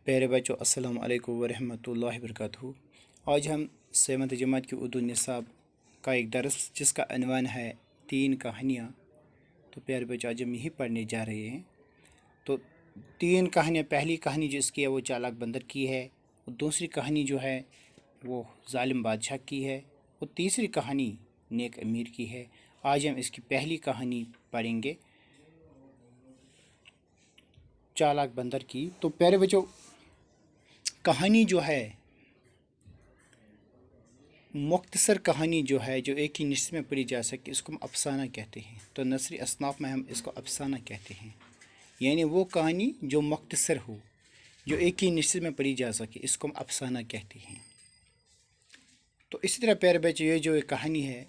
प्यारे बच्चों, अस्सलाम वालेकुम वरहमतुल्लाहि वबरकातुहू। आज हम 7th जमात की उर्दू निसाब का एक दरस जिसका अनवान है 3 कहानियाँ। तो प्यारे बच्चों, आज हम यही पढ़ने जा रहे हैं। तो 3 कहानियाँ, पहली कहानी जो इसकी है वो चालाक बंदर की है, और दूसरी कहानी जो है वो जालिम बादशाह की है, और तीसरी कहानी नेक अमीर की है। आज हम इसकी पहली कहानी पढ़ेंगे, चालाक बंदर की। तो प्यारे बच्चों, कहानी जो है मुख्तसर कहानी जो है, जो एक ही निस्ब में पढ़ी जा सके, इसको हम अफसाना कहते हैं। तो नसरी असनाफ में हम इसको अफसाना कहते हैं, यानी वो कहानी जो मुख्तसर हो, जो एक ही निस्ब में पढ़ी जा सके, इसको हम अफसाना कहते हैं। तो इसी तरह प्यारे बच्चे, ये जो एक कहानी है,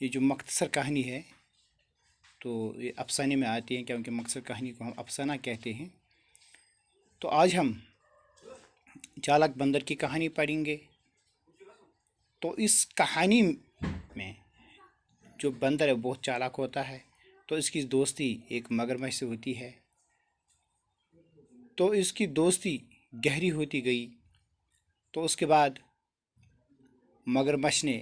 ये जो मुख्तसर कहानी है, तो ये अफसाने में आती है, क्योंकि मुख्तसर कहानी को हम अफसाना कहते हैं। तो आज हम चालाक बंदर की कहानी पढ़ेंगे। तो इस कहानी में जो बंदर है बहुत चालाक होता है। तो इसकी दोस्ती एक मगरमच्छ से होती है। तो इसकी दोस्ती गहरी होती गई। तो उसके बाद मगरमच्छ ने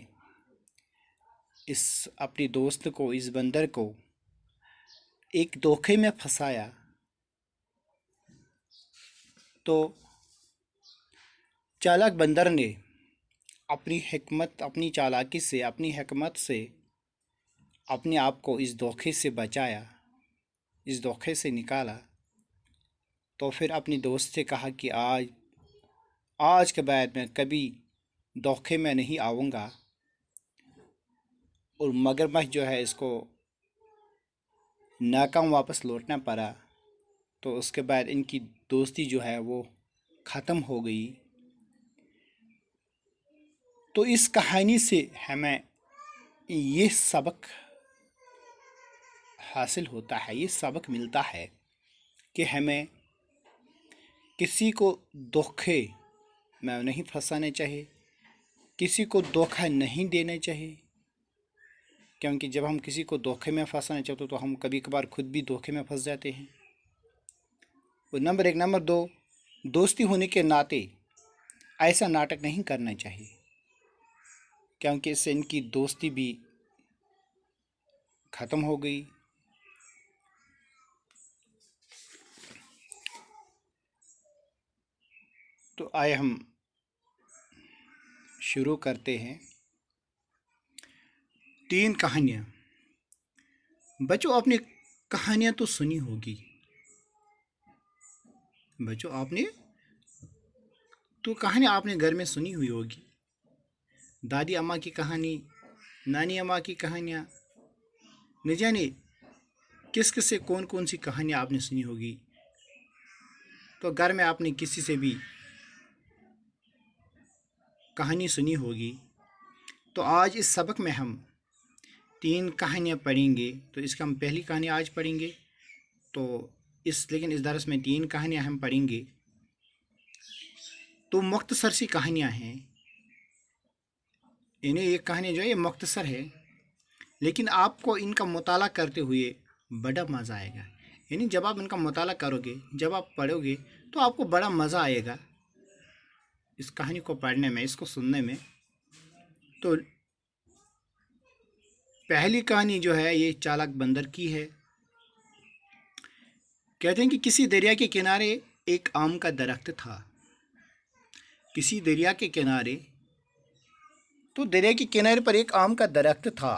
इस अपनी दोस्त को, इस बंदर को एक धोखे में फंसाया। तो चालाक बंदर ने अपनी हिकमत, अपनी चालाकी से, अपनी हिकमत से अपने आप को इस धोखे से बचाया, इस धोखे से निकाला। तो फिर अपनी दोस्त से कहा कि आज के बाद मैं कभी धोखे में नहीं आऊँगा। और मगरमच्छ जो है, इसको नाकाम वापस लौटना पड़ा। तो उसके बाद इनकी दोस्ती जो है वो ख़त्म हो गई। तो इस कहानी से हमें ये सबक हासिल होता है, ये सबक मिलता है कि हमें किसी को धोखे में नहीं फंसाना चाहिए, किसी को धोखा नहीं देना चाहिए। क्योंकि जब हम किसी को धोखे में फंसाना चाहते तो हम कभी कभार खुद भी धोखे में फंस जाते हैं। और नंबर 1, नंबर 2, दोस्ती होने के नाते ऐसा नाटक नहीं करना चाहिए, क्योंकि इससे इनकी दोस्ती भी ख़त्म हो गई। तो आए हम शुरू करते हैं 3 कहानियाँ। बच्चों, आपने कहानियाँ तो सुनी होगी। बच्चों, आपने तो कहानी आपने घर में सुनी हुई होगी। दादी अम्मा की कहानी, नानी अम्मा की कहानियाँ, न जाने किस किस से कौन कौन सी कहानियाँ आपने सुनी होगी। तो घर में आपने किसी से भी कहानी सुनी होगी। तो आज इस सबक में हम 3 कहानियाँ पढ़ेंगे। तो इसका हम पहली कहानी आज पढ़ेंगे। तो लेकिन इस दरस में 3 कहानियाँ हम पढ़ेंगे। तो मुख्तसर सी कहानियाँ हैं। इन्हें एक कहानी जो है ये मुख्तसर है, लेकिन आपको इनका मुताला करते हुए बड़ा मज़ा आएगा। यानी जब आप इनका मुताला करोगे, जब आप पढ़ोगे, तो आपको बड़ा मज़ा आएगा इस कहानी को पढ़ने में, इसको सुनने में। तो पहली कहानी जो है ये चालाक बंदर की है। कहते हैं कि किसी दरिया के किनारे एक आम का दरख्त था। किसी दरिया के किनारे, तो दरिया के किनारे पर एक आम का दरख्त था।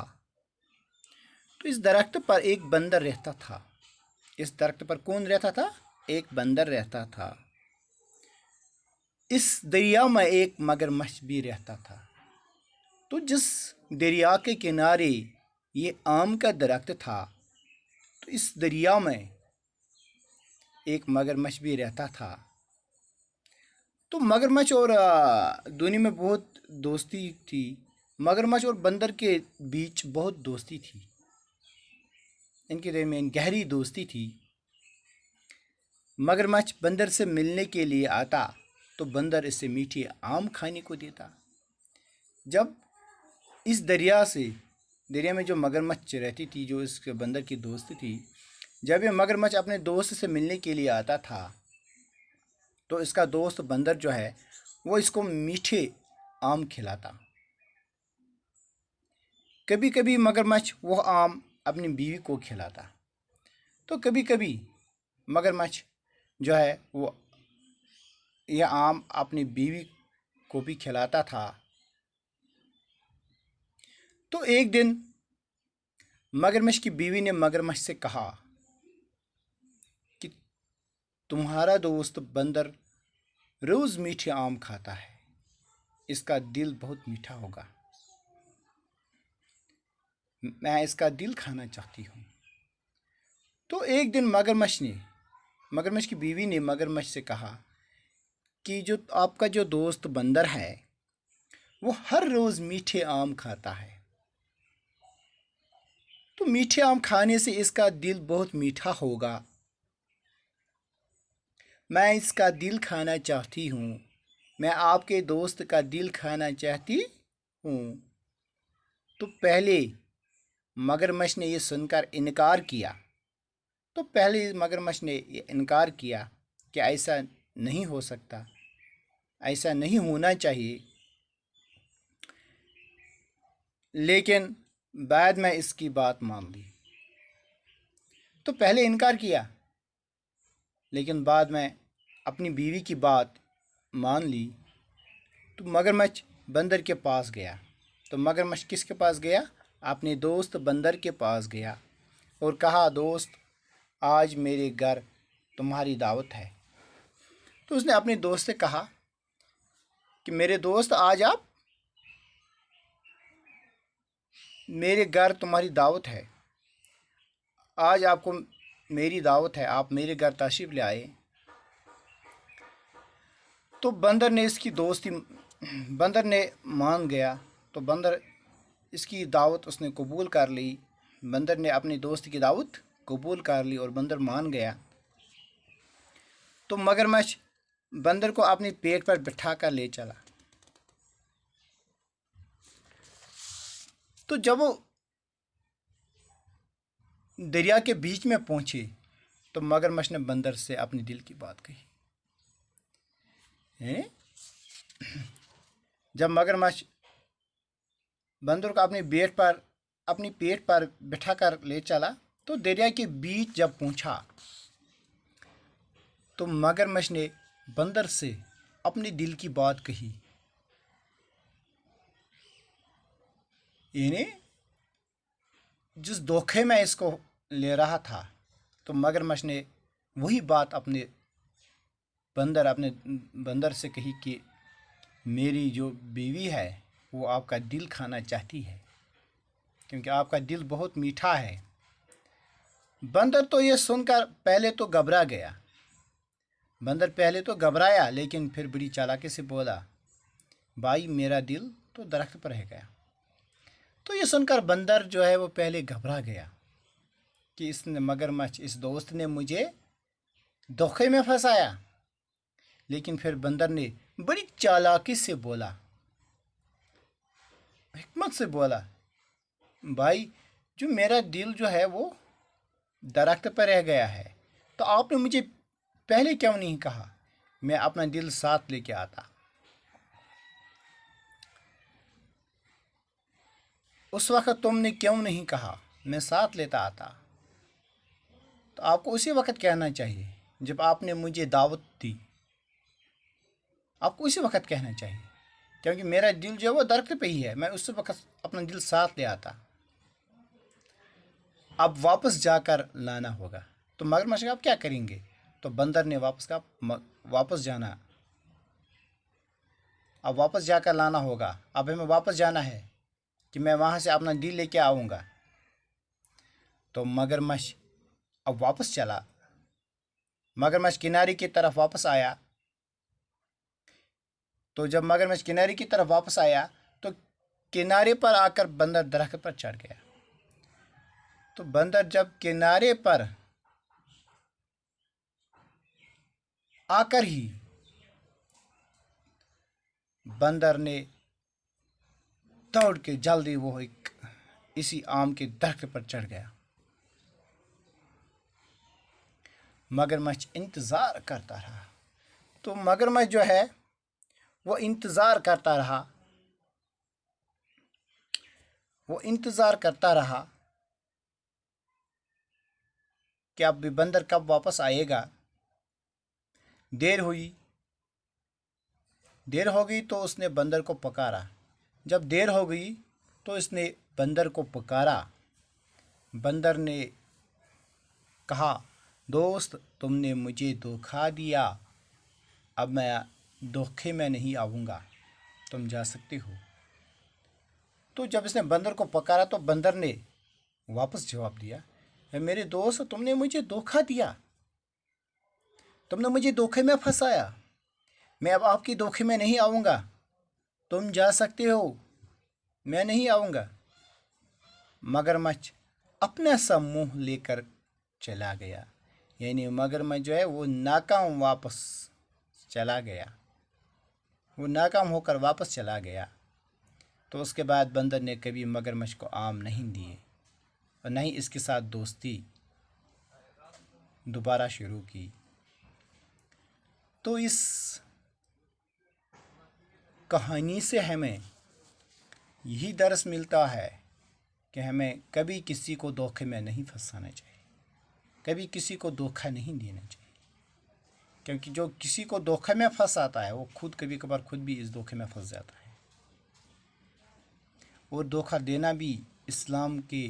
तो इस दरख्त पर एक बंदर रहता था। इस दरख्त पर कौन रहता था? एक बंदर रहता था। इस दरिया में एक मगरमच्छ भी रहता था। तो जिस दरिया के किनारे ये आम का दरख्त था, तो इस दरिया में एक मगरमच्छ भी रहता था। तो मगरमच्छ और दोनों में बहुत दोस्ती थी। मगरमच्छ और बंदर के बीच बहुत दोस्ती थी, इनके दरमियान गहरी दोस्ती थी। मगरमच्छ बंदर से मिलने के लिए आता तो बंदर इससे मीठी आम खाने को देता। जब इस दरिया में जो मगरमच्छ रहती थी, जो इसके बंदर की दोस्त थी, जब ये मगरमच्छ अपने दोस्त से मिलने के लिए आता था तो इसका दोस्त बंदर जो है वो इसको मीठे आम खिलाता। कभी कभी मगरमच्छ वो आम अपनी बीवी को खिलाता। तो कभी कभी मगरमच्छ जो है वो यह आम अपनी बीवी को भी खिलाता था। तो एक दिन मगरमच्छ की बीवी ने मगरमच्छ से कहा कि तुम्हारा दोस्त बंदर रोज मीठे आम खाता है, इसका दिल बहुत मीठा होगा, मैं इसका दिल खाना चाहती हूँ। तो एक दिन मगरमच्छ की बीवी ने मगरमच्छ से कहा कि जो आपका जो दोस्त बंदर है वो हर रोज मीठे आम खाता है, तो मीठे आम खाने से इसका दिल बहुत मीठा होगा, मैं इसका दिल खाना चाहती हूँ, मैं आपके दोस्त का दिल खाना चाहती हूँ। तो पहले मगरमच्छ ने यह सुनकर इनकार किया। तो पहले मगरमच्छ ने ये इनकार किया कि ऐसा नहीं हो सकता, ऐसा नहीं होना चाहिए। लेकिन बाद में इसकी बात मान ली। तो पहले इनकार किया, लेकिन बाद में अपनी बीवी की बात मान ली। तो मगरमच्छ बंदर के पास गया। तो मगरमच्छ किसके पास गया? अपने दोस्त बंदर के पास गया और कहा, दोस्त आज मेरे घर तुम्हारी दावत है। तो उसने अपने दोस्त से कहा कि मेरे दोस्त आज आप मेरे घर तुम्हारी दावत है, आज आपको मेरी दावत है, आप मेरे घर तशरीफ़ ले आए। तो बंदर ने मान गया। तो बंदर इसकी दावत उसने कबूल कर ली। बंदर ने अपने दोस्त की दावत कबूल कर ली और बंदर मान गया। तो मगरमच्छ बंदर को अपने पेट पर बिठा कर ले चला। तो जब वो दरिया के बीच में पहुंचे तो मगरमच्छ ने बंदर से अपने दिल की बात कही। जब मगरमच्छ बंदर को अपनी पेट पर बिठा कर ले चला तो दरिया के बीच जब पहुंचा तो मगरमच्छ ने बंदर से अपने दिल की बात कही। यानी जिस धोखे में इसको ले रहा था, तो मगरमच्छ ने वही बात अपने बंदर से कही कि मेरी जो बीवी है वो आपका दिल खाना चाहती है, क्योंकि आपका दिल बहुत मीठा है। बंदर तो ये सुनकर पहले तो घबरा गया। बंदर पहले तो घबराया, लेकिन फिर बड़ी चालाकी से बोला, भाई मेरा दिल तो दरख्त पर है गया। तो ये सुनकर बंदर जो है वो पहले घबरा गया कि इस दोस्त ने मुझे धोखे में फंसाया। लेकिन फिर बंदर ने बड़ी चालाकी से बोला, हिकमत से बोला, भाई जो मेरा दिल जो है वो दरख्त पर रह गया है, तो आपने मुझे पहले क्यों नहीं कहा, मैं अपना दिल साथ लेके आता। उस वक्त तुमने क्यों नहीं कहा, मैं साथ लेता आता। तो आपको उसी वक्त कहना चाहिए जब आपने मुझे दावत दी, आपको उसी वक्त कहना चाहिए, क्योंकि मेरा दिल जो है वो दरख्त पे ही है, मैं उस वक्त अपना दिल साथ ले आता। अब वापस जाकर लाना होगा। तो मगरमच्छ आप क्या करेंगे? तो बंदर ने वापस जाना, अब वापस जाकर लाना होगा। अब हमें वापस जाना है कि मैं वहाँ से अपना दिल लेके आऊँगा। तो मगरमच्छ अब वापस चला। मगरमच्छ किनारे की तरफ वापस आया। तो जब मगरमच्छ किनारे की तरफ वापस आया तो किनारे पर आकर बंदर दरख्त पर चढ़ गया। तो बंदर जब किनारे पर आकर ही बंदर ने दौड़ के जल्दी वो इसी आम के दरख्त पर चढ़ गया। मगरमच्छ इंतज़ार करता रहा। तो मगरमच्छ जो है वो इंतज़ार करता रहा, वो इंतज़ार करता रहा कि अब बंदर कब वापस आएगा। देर हुई, देर हो गई तो उसने बंदर को पुकारा। जब देर हो गई तो इसने बंदर को पुकारा। बंदर ने कहा, दोस्त तुमने मुझे धोखा दिया, अब मैं धोखे में नहीं आऊँगा, तुम जा सकते हो। तो जब इसने बंदर को पुकारा तो बंदर ने वापस जवाब दिया, मेरे दोस्त तुमने मुझे धोखा दिया, तुमने मुझे धोखे में फंसाया, मैं अब आपकी धोखे में नहीं आऊँगा, तुम जा सकते हो, मैं नहीं आऊँगा। मगरमच्छ अपना सा मुंह लेकर चला गया, यानी मगरमच्छ जो है वो नाकाम वापस चला गया, वो नाकाम होकर वापस चला गया। तो उसके बाद बंदर ने कभी मगरमच्छ को आम नहीं दिए और न ही इसके साथ दोस्ती दोबारा शुरू की। तो इस कहानी से हमें यही दर्स मिलता है कि हमें कभी किसी को धोखे में नहीं फंसाना चाहिए, कभी किसी को धोखा नहीं देना चाहिए, क्योंकि जो किसी को धोखे में फंसाता है वो खुद कभी कभार खुद भी इस धोखे में फंस जाता है। और धोखा देना भी इस्लाम के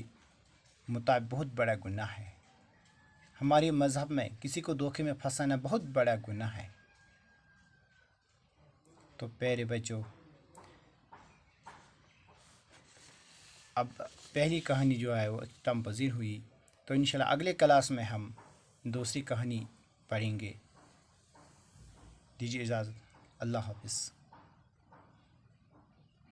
मुताबिक बहुत बड़ा गुनाह है। हमारे मज़हब में किसी को धोखे में फंसाना बहुत बड़ा गुनाह है। तो प्यारे बच्चों, अब पहली कहानी जो है वो इख्तिताम पज़ीर हुई, तो इंशाल्लाह अगले क्लास में हम दूसरी कहानी पढ़ेंगे। दीजिए इजाज़त, अल्लाह हाफ़िज़।